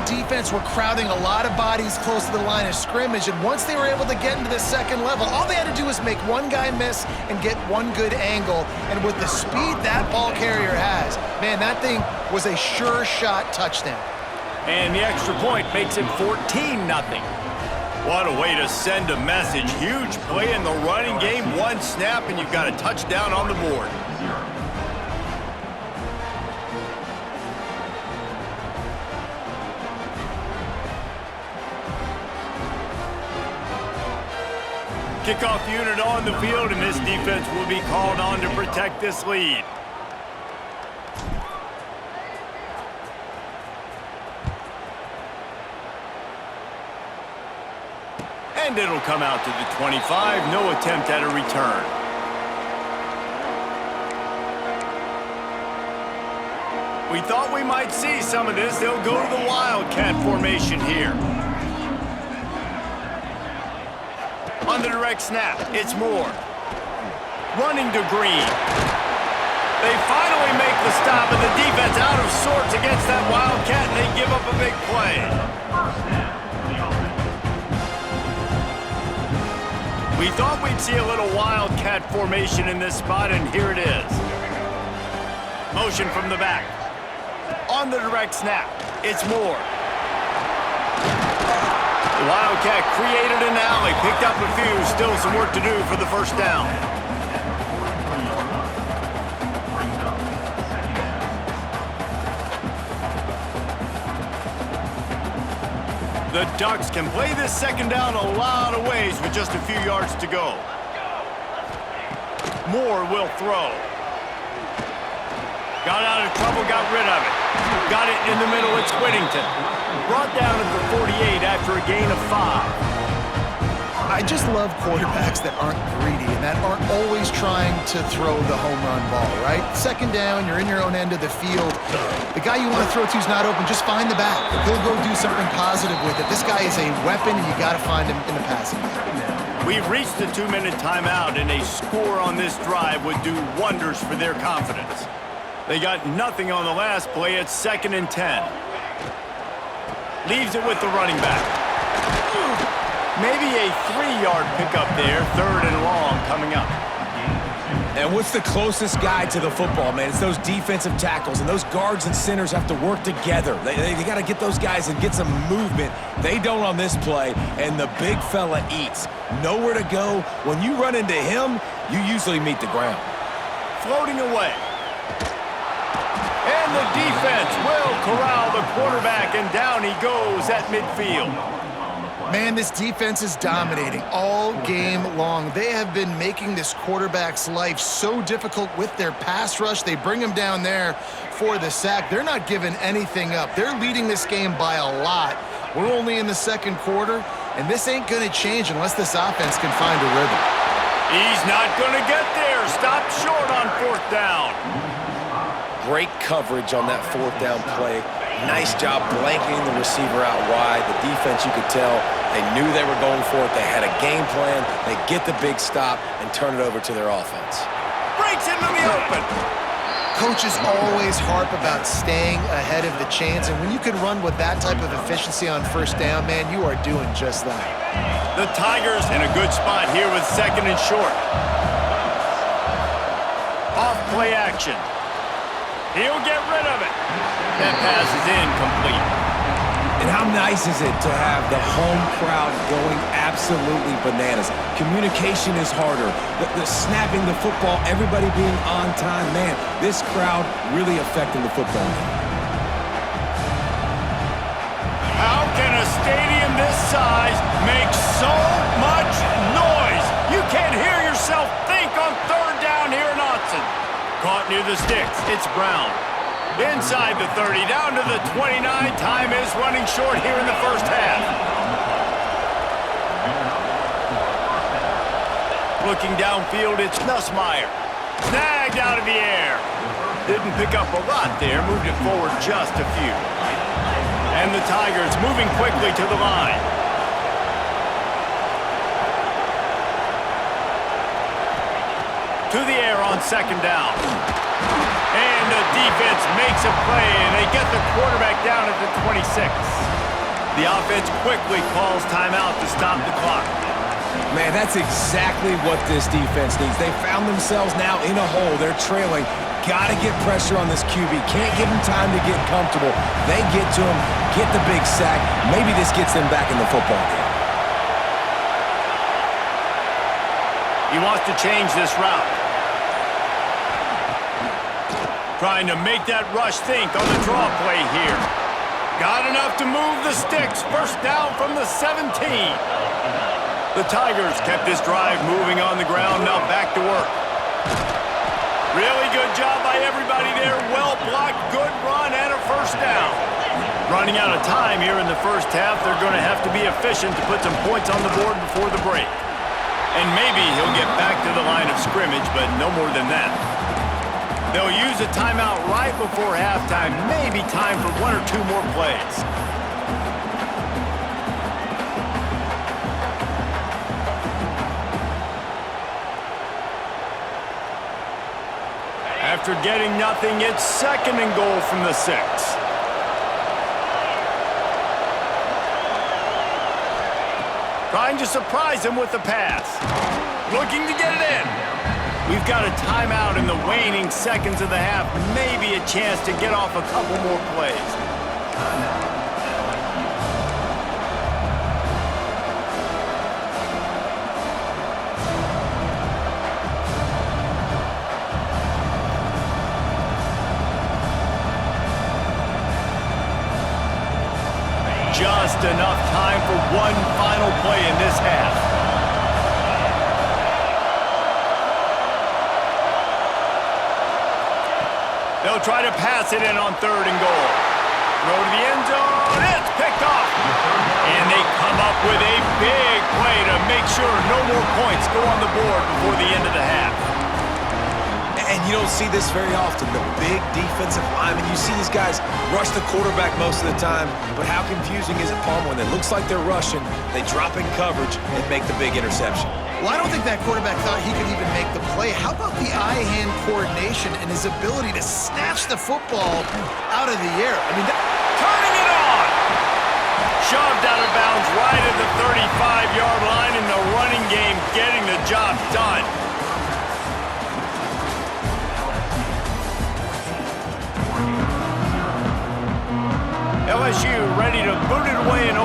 defense were crowding a lot of bodies close to the line of scrimmage, and once they were able to get into the second level, all they had to do was make one guy miss and get one good angle. And with the speed that ball carrier has, man, that thing was a sure shot touchdown. And the extra point makes it 14-0. What a way to send a message. Huge play in the running game. One snap, and you've got a touchdown on the board. Kickoff unit on the field, and this defense will be called on to protect this lead. And it'll come out to the 25. No attempt at a return. We thought we might see some of this. They'll go to the Wildcat formation here. On the direct snap, it's Moore. Running to Green. They finally make the stop, and the defense out of sorts against that Wildcat, and they give up a big play. We thought we'd see a little Wildcat formation in this spot, and here it is. Motion from the back. On the direct snap, it's Moore. The Wildcat created an alley, picked up a few, still some work to do for the first down. The Ducks can play this second down a lot of ways with just a few yards to go. Moore will throw. Got out of trouble, got rid of it. Got it in the middle, it's Whittington. Brought down at the 48 after a gain of 5. I just love quarterbacks that aren't greedy and that aren't always trying to throw the home run ball, right? Second down, you're in your own end of the field. The guy you want to throw to is not open, just find the back. He'll go do something positive with it. This guy is a weapon, and you got to find him in the passing game. We've reached the 2-minute timeout, and a score on this drive would do wonders for their confidence. They got nothing on the last play. It's 2nd and 10. Leaves it with the running back. Maybe a 3-yard pickup there. 3rd and long coming up. And what's the closest guy to the football, man? It's those defensive tackles, and those guards and centers have to work together. They got to get those guys and get some movement. They don't on this play, and the big fella eats. Nowhere to go. When you run into him, you usually meet the ground. Floating away. And the defense will corral the quarterback, and down he goes at midfield. Man, this defense is dominating all game long. They have been making this quarterback's life so difficult with their pass rush. They bring him down there for the sack. They're not giving anything up. They're leading this game by a lot. We're only in the second quarter, and this ain't going to change unless this offense can find a rhythm. He's not going to get there. Stop short on 4th down. Great coverage on that 4th down play. Nice job blanketing the receiver out wide. The defense, you could tell, they knew they were going for it. They had a game plan. They get the big stop and turn it over to their offense. Breaks into the open. Coaches always harp about staying ahead of the chains, and when you can run with that type of efficiency on 1st down, man, you are doing just that. The Tigers in a good spot here with 2nd and short. Off play action. He'll get rid of it. That pass is incomplete. And how nice is it to have the home crowd going absolutely bananas? Communication is harder. The snapping the football, everybody being on time. Man, this crowd really affecting the football game. How can a stadium this size make so much noise? You can't hear yourself think on 3rd down here in Autzen. Caught near the sticks. It's Brown. Inside the 30, down to the 29. Time is running short here in the first half. Looking downfield, it's Nussmeier. Snagged out of the air. Didn't pick up a lot there, moved it forward just a few. And the Tigers moving quickly to the line. To the air on 2nd down. And the defense makes a play, and they get the quarterback down at the 26. The offense quickly calls timeout to stop the clock. Man, that's exactly what this defense needs. They found themselves now in a hole. They're trailing. Got to get pressure on this QB. Can't give him time to get comfortable. They get to him, get the big sack. Maybe this gets them back in the football game. He wants to change this route. Trying to make that rush think on the draw play here. Got enough to move the sticks. First down from the 17. The Tigers kept this drive moving on the ground. Now back to work. Really good job by everybody there. Well blocked, good run, and a first down. Running out of time here in the first half. They're going to have to be efficient to put some points on the board before the break. And maybe he'll get back to the line of scrimmage, but no more than that. They'll use a timeout right before halftime. Maybe time for one or two more plays. After getting nothing, it's 2nd and goal from the 6. Trying to surprise him with the pass. Looking to get it in. We've got a timeout in the waning seconds of the half. Maybe a chance to get off a couple more plays. Just enough time for one final play in this half. They'll try to pass it in on 3rd and goal. Throw to the end zone. It's picked off. And they come up with a big play to make sure no more points go on the board before the end of the half. And you don't see this very often, the big defensive linemen. You see these guys rush the quarterback most of the time, but how confusing is it, Palmer, when it looks like they're rushing, they drop in coverage and make the big interception? Well, I don't think that quarterback thought he could even make the play. How about the eye-hand coordination and his ability to snatch the football out of the air? I mean, turning it on! Shoved out of bounds right at the 35-yard line in the running game, getting the job done. LSU ready to boot it away and